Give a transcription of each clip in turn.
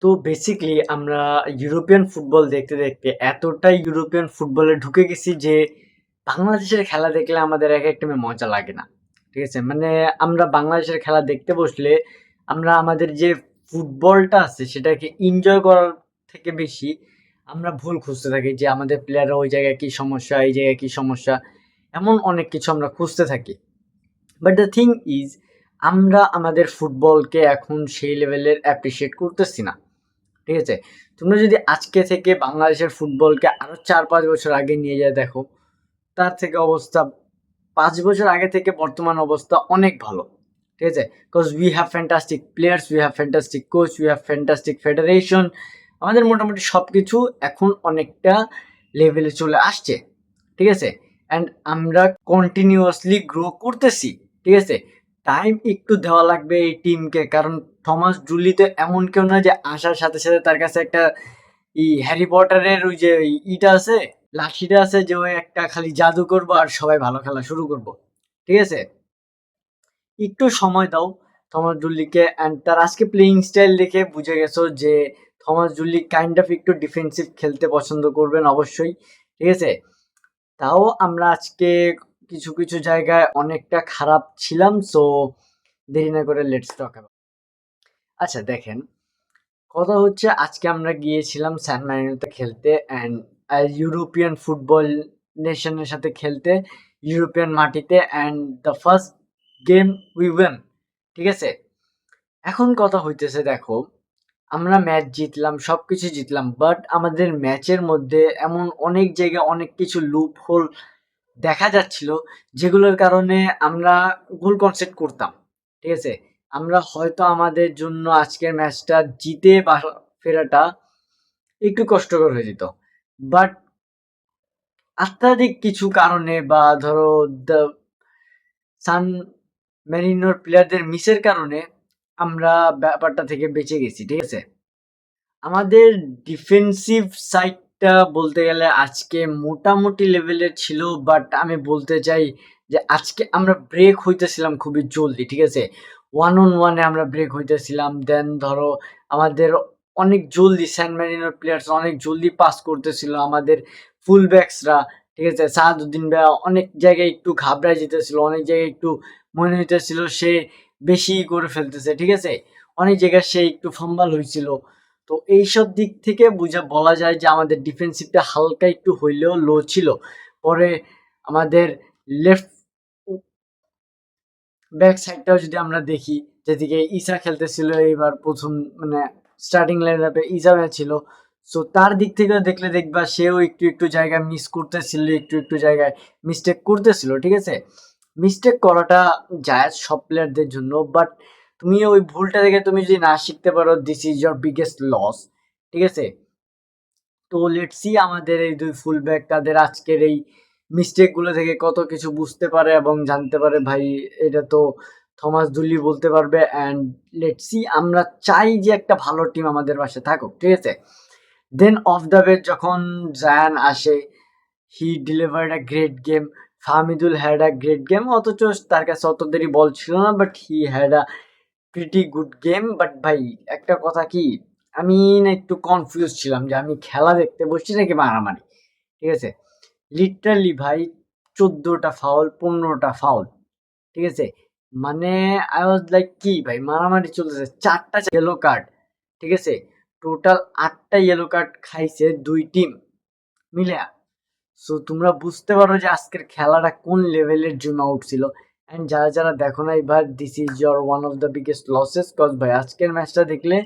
তো বেসিক্যালি আমরা European football দেখতে দেখতে এতটাই ইউরোপিয়ান ফুটবলে ঢুকে গেছি যে বাংলাদেশের খেলা দেখলে আমাদের এক এক টাইমে মজা লাগে না। ঠিক আছে? মানে আমরা বাংলাদেশের খেলা দেখতে বসলে আমরা আমাদের যে ফুটবলটা আছে সেটাকে এনজয় করার থেকে বেশি আমরা ভুল খুঁজতে থাকি যে আমাদের প্লেয়াররা ওই জায়গায় কি সমস্যা, এই জায়গায় কি সমস্যা, এমন অনেক কিছু আমরা খুঁজতে থাকি। বাট দ্য থিং ইজ, আমরা আমাদের ফুটবলকে এখন সেই লেভেলের অ্যাপ্রিসিয়েট করতেছি না। ঠিক আছে? তোমরা যদি আজকে থেকে বাংলাদেশের ফুটবলকে আরো ৪-৫ বছর আগে নিয়ে যেয়ে দেখো, তার থেকে অবস্থা ৫ বছর আগে থেকে বর্তমান অবস্থা অনেক ভালো। ঠিক আছে? Because we have fantastic players, we have fantastic coach, we have fantastic federation. আমাদের মোটামুটি সবকিছু এখন অনেকটা লেভেলে চলে আসছে। ঠিক আছে? অ্যান্ড আমরা কন্টিনিউয়াসলি গ্রো করতেছি। ঠিক আছে? টাইম একটু দেওয়া লাগবে এই টিমকে, কারণ থমাস ডুলি তো এমন কেউ না যে আসার সাথে সাথে তার কাছে একটা হ্যারি পটারের ওই যে ইটা আছে, লাঠিটা আছে যে ওই একটা খালি জাদু করবো আর সবাই ভালো খেলা শুরু করবো। ঠিক আছে? একটু সময় দাও থমাস ডুল্লিকে, অ্যান্ড তার আজকে প্লেইং স্টাইল দেখে বুঝে গেছো যে থমাস ডুল্লি কাইন্ড অফ একটু ডিফেন্সিভ খেলতে পছন্দ করবেন অবশ্যই। ঠিক আছে? তাও আমরা আজকে কিছু কিছু জায়গায় অনেকটা খারাপ ছিলাম। সো দেরি না করে লেটস টক অ্যাবাউট। আচ্ছা দেখেন, কথা হচ্ছে আজকে আমরা গিয়েছিলাম স্যান মারিনোতে খেলতে, অ্যান্ড ইউরোপিয়ান ফুটবল নেশনের সাথে খেলতে ইউরোপিয়ান মাটিতে, and the first game we win. ঠিক আছে? এখন কথা হইতেছে, দেখো আমরা ম্যাচ জিতলাম, সবকিছু জিতলাম, বাট আমাদের ম্যাচের মধ্যে এমন অনেক জায়গায় অনেক কিছু লুপ হোল দেখা যাচ্ছিল যেগুলোর কারণে আমরা গোল কনসেপ্ট করতাম। ঠিক আছে? আমরা হয়তো আমাদের জন্য আজকের ম্যাচটা জিতে ফেরাটা একটু কষ্টকর হয়ে যেত, বাট অত্যাধিক কিছু কারণে বা ধরো দ্য সান মেরিনোর প্লেয়ারদের মিসের কারণে আমরা ব্যাপারটা থেকে বেঁচে গেছি। ঠিক আছে? আমাদের ডিফেন্সিভ সাইডটা বলতে গেলে আজকে মোটামুটি লেভেলের ছিল, বাট আমি বলতে চাই যে আজকে আমরা ব্রেক হইতেছিলাম খুবই জলদি। ঠিক আছে? ওয়ান অন ওয়ানে আমরা ব্রেক হইতেছিলাম, দেন ধরো আমাদের অনেক জলদি স্যান ম্যারিনোর প্লেয়ার্স অনেক জলদি পাস করতেছিল আমাদের ফুল ব্যাকসরা। ঠিক আছে? সাহাদুদ্দিন ভাইয়া অনেক জায়গায় একটু ঘাবড়ায় যেতেছিল, অনেক জায়গায় একটু মনে হইতেছিল সে বেশি করে ফেলতেছে। ঠিক আছে? অনেক জায়গায় সে একটু ফাম্বাল হয়েছিল। তো এইসব দিক থেকে বলা যায় যে আমাদের ডিফেন্সিভটা হালকা একটু হইলেও লো ছিল। পরে আমাদের লেফট ব্যাক সাইডটাও যদি আমরা দেখি, যেদিকে ইসা খেলতেছিল এবার প্রথম, মানে স্টার্টিং লাইন আপে ইসা ছিল। সো তার দিক থেকে দেখলে দেখবা সেও একটু একটু জায়গায় মিস করতেছিল, একটু একটু জায়গায় মিস্টেক করতেছিল। ঠিক আছে? মিস্টেক করাটা জায়েজ সব প্লেয়ারদের জন্য, বাট তুমি ওই ভুলটা থেকে তুমি যদি না শিখতে পারো, this is your biggest loss. ঠিক আছে? তো লেটস সি আমাদের এই দুই ফুল ব্যাক তাদের আজকের এই মিস্টেকগুলো থেকে কত কিছু বুঝতে পারে এবং জানতে পারে। ভাই এটা তো থমাস দুলি বলতে পারবে, অ্যান্ড লেটস সি, আমরা চাই যে একটা ভালো টিম আমাদের পাশে থাকুক। ঠিক আছে? দেন অফ দ্য বেড যখন জায়ান আসে, he delivered a great game. Fahmidul had a great game, অথচ তার কাছে অত দেরি বল ছিল না, but he had a pretty good game. But ভাই একটা কথা কি, আমি না একটু কনফিউজ ছিলাম যে আমি খেলা দেখতে বসছি নাকি মারামারি। ঠিক আছে? লিটারালি ভাই 14টা ফাউল, 15টা ফাউল। ঠিক আছে? মানে আই ওয়াজ লাইক কি ভাই মারামারি চলতেছে, 4টা ইয়েলো কার্ড। ঠিক আছে? টোটাল 8টা ইয়েলো কার্ড খাইছে দুই টিম মিলে। সো তোমরা বুঝতে পারো যে আজকের খেলাটা কোন লেভেলের জন্য আউট ছিল। অ্যান্ড যারা যারা দেখো না, এবার this is your one of the biggest losses, cause ভাই আজকের ম্যাচটা দেখলে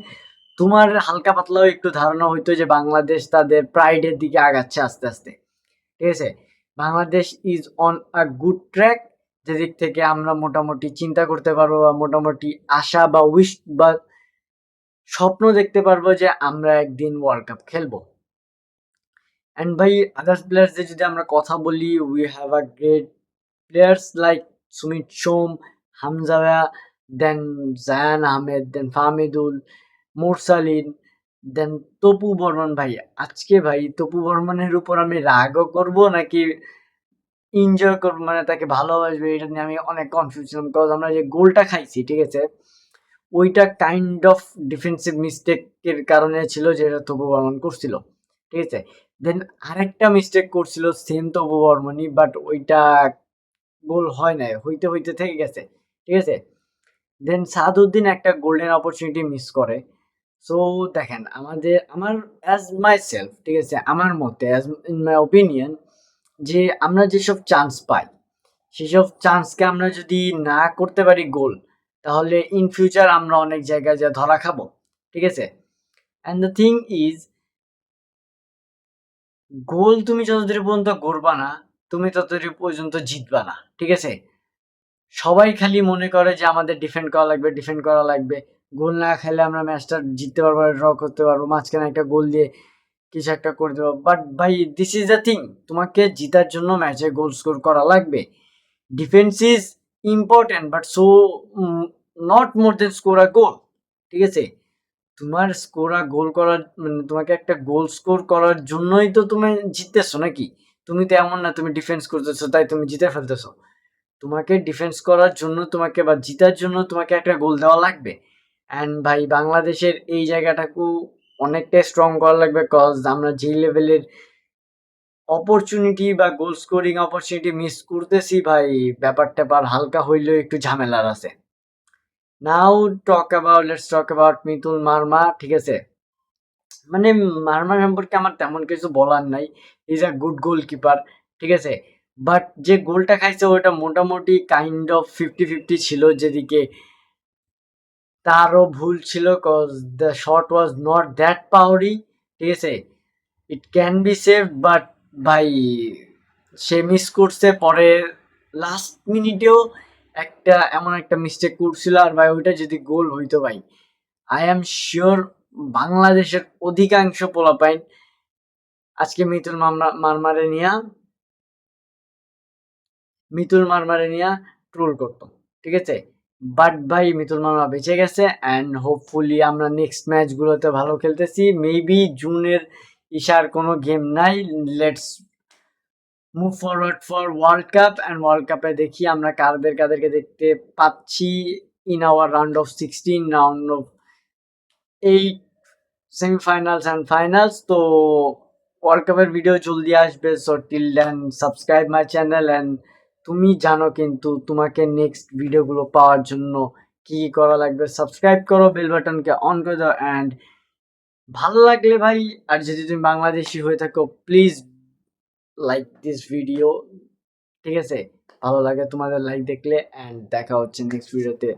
তোমার হালকা পাতলাও একটু ধারণা হইতো যে বাংলাদেশ তাদের প্রাইডের দিকে আগাচ্ছে আস্তে আস্তে। ঠিক আছে? Bangladesh is on a good track, যেদিক থেকে আমরা মোটামুটি চিন্তা করতে পারবো বা মোটামুটি আশা বা উইশ বা স্বপ্ন দেখতে পারবো যে আমরা একদিন ওয়ার্ল্ড কাপ খেলবো। অ্যান্ড ভাই আদার্স প্লেয়ার্সদের যদি আমরা কথা বলি, we have a great players like Sumit Som, Hamza, then Zayan Ahmed, then Fahmidul, Mursalin, then Tapu Barman. ভাই আজকে ভাই তপু বর্মনের উপর আমি রাগও করব নাকি এনজয় করবো, মানে তাকে ভালোবাসবে, এটা নিয়ে আমি অনেক কনফিউজ ছিলাম। বিকজ আমরা যে গোলটা খাইছি, ঠিক আছে, ওইটা কাইন্ড অফ ডিফেন্সিভ মিস্টেকের কারণে ছিল যেটা তপু বর্মন করছিল, ঠিক আছে। দেন আরেকটা মিস্টেক করছিল সেম তপু বর্মনই, বাট ওইটা গোল হয় নাই, হইতে হইতে থেকে গেছে, ঠিক আছে। দেন সাদউদ্দিন একটা গোল্ডেন অপরচুনিটি মিস করে। সো দেখেন আমার অ্যাজ মাই সেলফ, ঠিক আছে, আমার মতে অ্যাজ ইন মাই ওপিনিয়ন, যে আমরা যেসব চান্স পাই সেসব চান্সকে আমরা যদি না করতে পারি গোল, তাহলে ইন ফিউচার আমরা অনেক জায়গায় যা ধরা খাবো, ঠিক আছে। অ্যান্ড দ্য থিং ইজ, গোল তুমি যতদূর পর্যন্ত করবা না, তুমি ততদূর পর্যন্ত জিতবা না, ঠিক আছে। সবাই খালি মনে করে যে আমাদের ডিফেন্ড করা লাগবে, ডিফেন্ড করা লাগবে, গোল না খেলে আমরা ম্যাচটা জিততে পারবো, ড্র করতে পারবো, মাঝখানে একটা গোল দিয়ে কিছু একটা করে দেবো। বাট ভাই, দিস ইজ দ্য থিং, তোমাকে জিতার জন্য ম্যাচে গোল স্কোর করা লাগবে। Defence is important, but so not more than score a goal, ঠিক আছে। তোমার গোল করার মানে তোমাকে একটা গোল স্কোর করার জন্যই তো তুমি জিততেছো নাকি? তুমি তো এমন না তুমি ডিফেন্স করতেছো তাই তুমি জিতে ফেলতেছো। তোমাকে ডিফেন্স করার জন্য তোমাকে বা জিতার জন্য তোমাকে একটা গোল দেওয়া লাগবে। অ্যান্ড ভাই, বাংলাদেশের এই জায়গাটাকেও অনেকটাই স্ট্রং করা লাগবে, কজ আমরা যে লেভেলের অপরচুনিটি বা গোল স্কোরিং অপরচুনিটি মিস করতেছি ভাই, ব্যাপার-ট্যাপার হালকা হইলেও একটু ঝামেলার আছে। Now let's talk about Mitul Marma, ঠিক আছে। মানে মার্মা সম্পর্কে আমার তেমন কিছু বলার নাই, ইজ আ গুড গোলকিপার, ঠিক আছে। বাট যে গোলটা খাইছে ওটা মোটামুটি কাইন্ড অফ 50-50 ছিল, যেদিকে তারও ভুল ছিল, cause the shot was not that powerful, ঠিক আছে। It can be save, but ভাই সে মিস করছে। পরে লাস্ট মিনিটেও এমন একটা মিস্টেক করছিল, আর ভাই ওইটা যদি গোল হইতো ভাই, আই এম শিওর বাংলাদেশের অধিকাংশ পোলাপাইন আজকে মিতুল মারমারে নিয়া ট্রোল করতো, ঠিক আছে। বাট ভাই মিতুল মারমা বেঁচে গেছে, অ্যান্ড হোপফুলি আমরা নেক্সট ম্যাচগুলোতে ভালো খেলতেছি। মেবি জুনের ইশার কোনো গেম নাই, let's move forward for world cup, and world কাপে দেখি আমরা কাদেরকে দেখতে পাচ্ছি in our round of 16, round of 8, semifinals and finals. তো ওয়ার্ল্ড কাপের ভিডিও জলদি আসবে, so till then subscribe my channel. And তুমি জানো কিন্তু তোমাকে নেক্সট ভিডিওগুলো পাওয়ার জন্য কি করা লাগবে, সাবস্ক্রাইব করো, বেল বাটনকে অন করে দাও। অ্যান্ড ভালো লাগলে ভাই, আর যদি তুমি বাংলাদেশি হয়ে থাকো, প্লিজ লাইক দিস ভিডিও, ঠিক আছে। ভালো লাগে তোমাদের লাইক দেখলে। অ্যান্ড দেখা হচ্ছে নেক্সট ভিডিওতে।